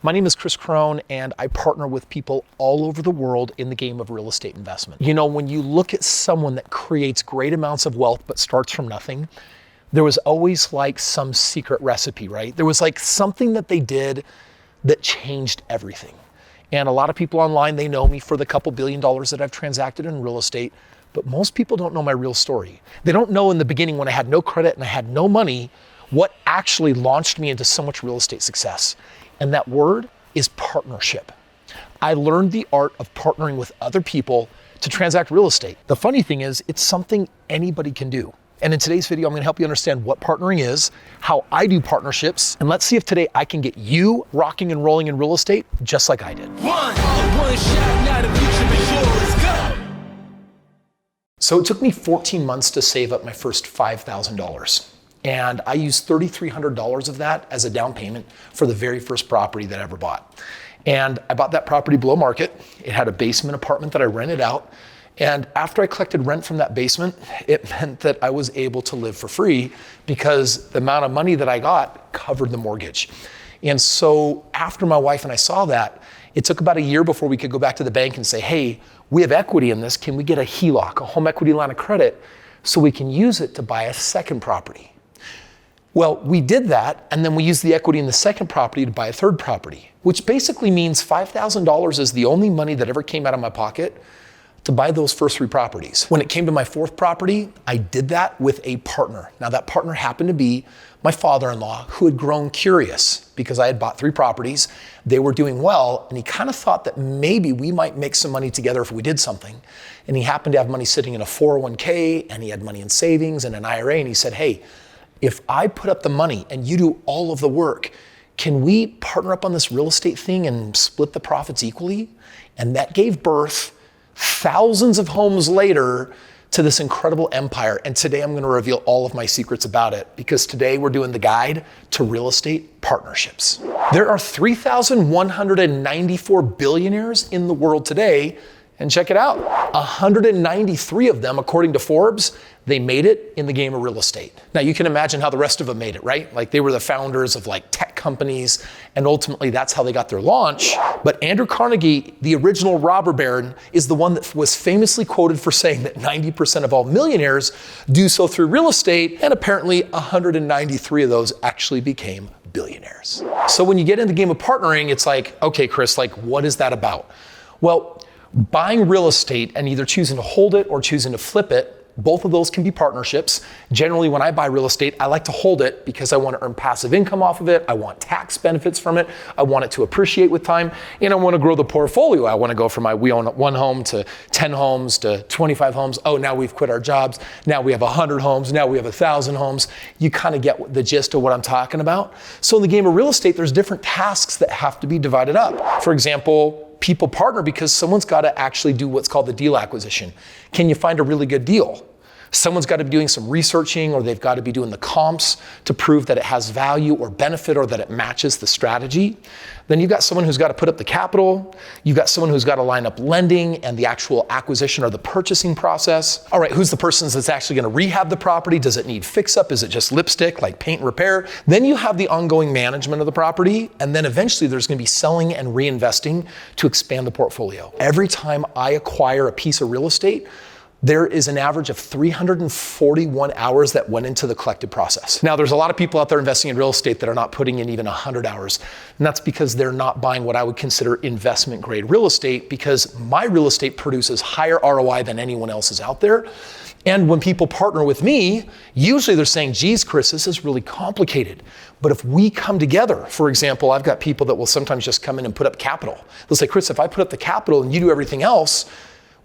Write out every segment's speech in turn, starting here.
My name is Kris Krohn, and I partner with people all over the world in the game of real estate investment. You know, when you look at someone that creates great amounts of wealth but starts from nothing, there was always like some secret recipe, right? There was like something that they did that changed everything. And a lot of people online, they know me for the couple $1 billion that I've transacted in real estate, but most people don't know my real story. They don't know in the beginning when I had no credit and I had no money, what actually launched me into so much real estate success. And that word is partnership. I learned the art of partnering with other people to transact real estate. The funny thing is, it's something anybody can do. And in today's video, I'm gonna help you understand what partnering is, how I do partnerships, and let's see if today I can get you rocking and rolling in real estate just like I did. One shot, now the future is yours, go! So it took me 14 months to save up my first $5,000. And I used $3,300 of that as a down payment for the very first property that I ever bought. And I bought that property below market. It had a basement apartment that I rented out. And after I collected rent from that basement, it meant that I was able to live for free because the amount of money that I got covered the mortgage. And so after my wife and I saw that, it took about a year before we could go back to the bank and say, hey, we have equity in this. Can we get a HELOC, a home equity line of credit, so we can use it to buy a second property? Well, we did that, and then we used the equity in the second property to buy a third property, which basically means $5,000 is the only money that ever came out of my pocket to buy those first 3 properties. When it came to my 4th property, I did that with a partner. Now, that partner happened to be my father-in-law, who had grown curious because I had bought 3 properties. They were doing well, and he kind of thought that maybe we might make some money together if we did something. And he happened to have money sitting in a 401k, and he had money in savings and an IRA, and he said, hey, if I put up the money and you do all of the work, can we partner up on this real estate thing and split the profits equally? And that gave birth thousands of homes later to this incredible empire. And today I'm going to reveal all of my secrets about it, because today we're doing the guide to real estate partnerships. There are 3,194 billionaires in the world today. And check it out, 193 of them, according to Forbes, they made it in the game of real estate. Now you can imagine how the rest of them made it, right? Like they were the founders of like tech companies, and ultimately that's how they got their launch. But Andrew Carnegie, the original robber baron, is the one that was famously quoted for saying that 90% of all millionaires do so through real estate, and apparently 193 of those actually became billionaires. So when you get in the game of partnering, it's like, okay, Kris, like what is that about? Well, buying real estate and either choosing to hold it or choosing to flip it, both of those can be partnerships. Generally, when I buy real estate, I like to hold it because I want to earn passive income off of it. I want tax benefits from it. I want it to appreciate with time. And I want to grow the portfolio. I want to go from we own 1 home to 10 homes to 25 homes. Oh, now we've quit our jobs. Now we have 100 homes. Now we have 1,000 homes. You kind of get the gist of what I'm talking about. So in the game of real estate, there's different tasks that have to be divided up. For example, people partner because someone's got to actually do what's called the deal acquisition. Can you find a really good deal? Someone's got to be doing some researching, or they've got to be doing the comps to prove that it has value or benefit or that it matches the strategy. Then you've got someone who's got to put up the capital. You've got someone who's got to line up lending and the actual acquisition or the purchasing process. All right, who's the person that's actually going to rehab the property? Does it need fix up? Is it just lipstick, like paint and repair? Then you have the ongoing management of the property. And then eventually there's going to be selling and reinvesting to expand the portfolio. Every time I acquire a piece of real estate, there is an average of 341 hours that went into the collective process. Now, there's a lot of people out there investing in real estate that are not putting in even 100 hours. And that's because they're not buying what I would consider investment grade real estate, because my real estate produces higher ROI than anyone else's out there. And when people partner with me, usually they're saying, geez, Kris, this is really complicated. But if we come together, for example, I've got people that will sometimes just come in and put up capital. They'll say, Kris, if I put up the capital and you do everything else,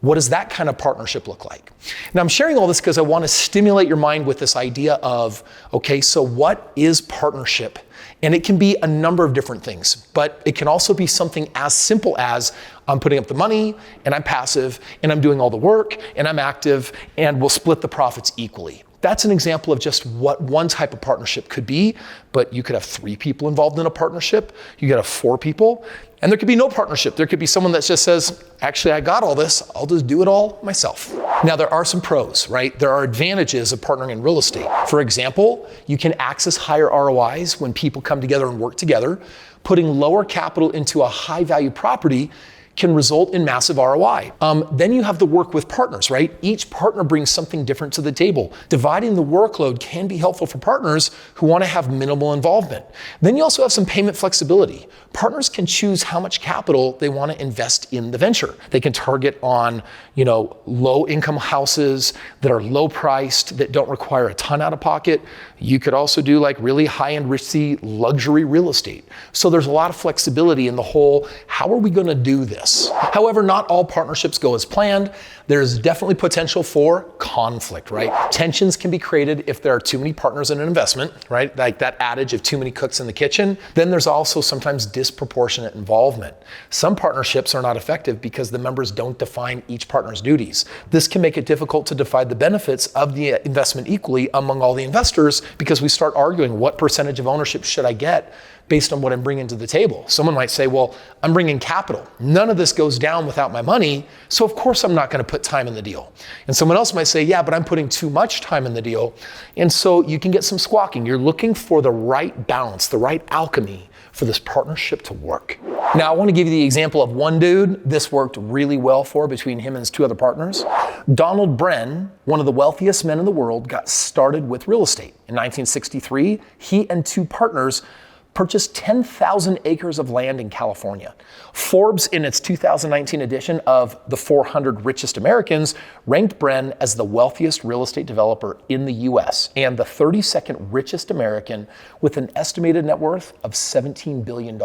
what does that kind of partnership look like? Now, I'm sharing all this because I want to stimulate your mind with this idea of, okay, so what is partnership? And it can be a number of different things, but it can also be something as simple as I'm putting up the money and I'm passive and I'm doing all the work and I'm active and we'll split the profits equally. That's an example of just what one type of partnership could be, but you could have 3 people involved in a partnership. You could have 4 people, and there could be no partnership. There could be someone that just says, actually, I got all this. I'll just do it all myself. Now, there are some pros, right? There are advantages of partnering in real estate. For example, you can access higher ROIs when people come together and work together. Putting lower capital into a high value property can result in massive ROI. Then you have the work with partners, right? Each partner brings something different to the table. Dividing the workload can be helpful for partners who want to have minimal involvement. Then you also have some payment flexibility. Partners can choose how much capital they want to invest in the venture. They can target on, low income houses that are low priced, that don't require a ton out of pocket. You could also do like really high-end risky luxury real estate. So there's a lot of flexibility in the whole, how are we going to do this? However, not all partnerships go as planned. There's definitely potential for conflict, right? Tensions can be created if there are too many partners in an investment, right? Like that adage of too many cooks in the kitchen. Then there's also sometimes disproportionate involvement. Some partnerships are not effective because the members don't define each partner's duties. This can make it difficult to divide the benefits of the investment equally among all the investors because we start arguing what percentage of ownership should I get based on what I'm bringing to the table. Someone might say, well, I'm bringing capital. None of this goes down without my money, so of course I'm not going to put time in the deal. And someone else might say, yeah, but I'm putting too much time in the deal. And so you can get some squawking. You're looking for the right balance, the right alchemy for this partnership to work. Now, I want to give you the example of one dude this worked really well for between him and his two other partners. Donald Bren, one of the wealthiest men in the world, got started with real estate. In 1963, he and two partners purchased 10,000 acres of land in California. Forbes, in its 2019 edition of the 400 Richest Americans, ranked Bren as the wealthiest real estate developer in the US and the 32nd richest American with an estimated net worth of $17 billion.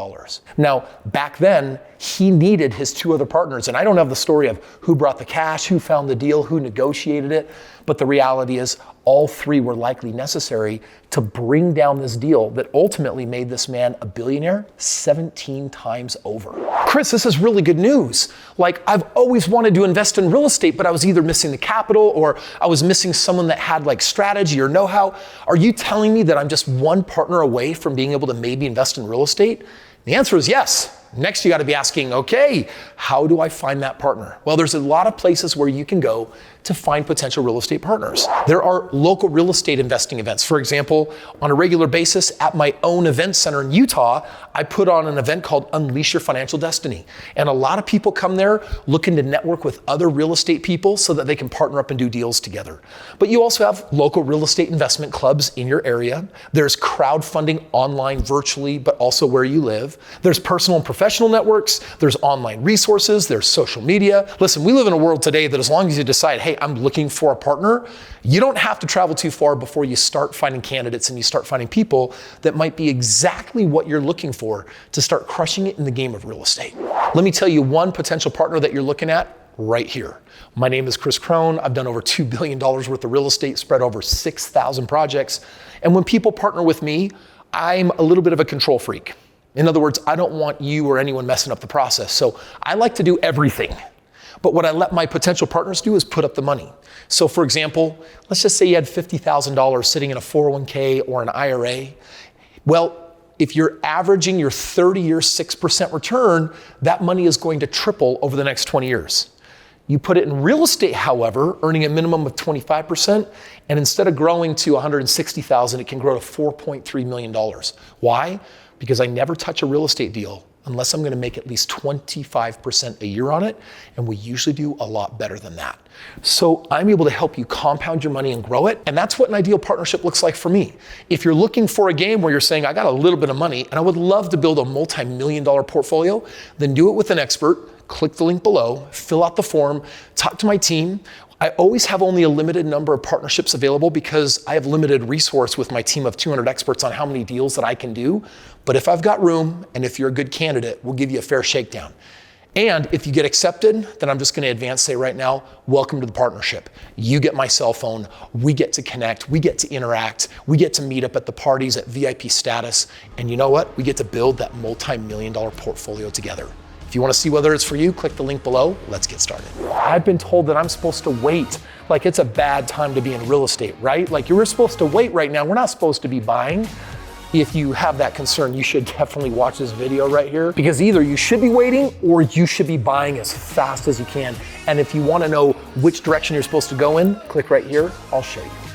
Now, back then, he needed his two other partners, and I don't have the story of who brought the cash, who found the deal, who negotiated it, but the reality is all three were likely necessary to bring down this deal that ultimately made this man a billionaire 17 times over. Kris, this is really good news. Like, I've always wanted to invest in real estate, but I was either missing the capital or I was missing someone that had like strategy or know-how. Are you telling me that I'm just one partner away from being able to maybe invest in real estate? The answer is yes. Next, you got to be asking, okay, how do I find that partner? Well, there's a lot of places where you can go to find potential real estate partners. There are local real estate investing events. For example, on a regular basis at my own event center in Utah, I put on an event called Unleash Your Financial Destiny. And a lot of people come there looking to network with other real estate people so that they can partner up and do deals together. But you also have local real estate investment clubs in your area. There's crowdfunding online virtually, but also where you live. There's personal and professional networks. There's online resources. There's social media. Listen, we live in a world today that as long as you decide, hey, I'm looking for a partner, you don't have to travel too far before you start finding candidates and you start finding people that might be exactly what you're looking for to start crushing it in the game of real estate. Let me tell you one potential partner that you're looking at right here. My name is Kris Krohn. I've done over $2 billion worth of real estate, spread over 6,000 projects. And when people partner with me, I'm a little bit of a control freak. In other words, I don't want you or anyone messing up the process. So I like to do everything. But what I let my potential partners do is put up the money. So for example, let's just say you had $50,000 sitting in a 401k or an IRA. Well, if you're averaging your 30-year 6% return, that money is going to triple over the next 20 years. You put it in real estate, however, earning a minimum of 25%, and instead of growing to $160,000, it can grow to $4.3 million. Why? Because I never touch a real estate deal unless I'm going to make at least 25% a year on it, and we usually do a lot better than that. So I'm able to help you compound your money and grow it, and that's what an ideal partnership looks like for me. If you're looking for a game where you're saying, I got a little bit of money, and I would love to build a multi-million-dollar portfolio, then do it with an expert. Click the link below, fill out the form, talk to my team. I always have only a limited number of partnerships available because I have limited resource with my team of 200 experts on how many deals that I can do. But if I've got room and if you're a good candidate, we'll give you a fair shakedown. And if you get accepted, then I'm just going to advance say right now, welcome to the partnership. You get my cell phone, we get to connect, we get to interact, we get to meet up at the parties at VIP status. And you know what? We get to build that multi-million-dollar portfolio together. If you want to see whether it's for you, click the link below. Let's get started. I've been told that I'm supposed to wait. Like it's a bad time to be in real estate, right? Like you're supposed to wait right now. We're not supposed to be buying. if you have that concern, you should definitely watch this video right here, because either you should be waiting or you should be buying as fast as you can. And if you want to know which direction you're supposed to go in, click right here, I'll show you.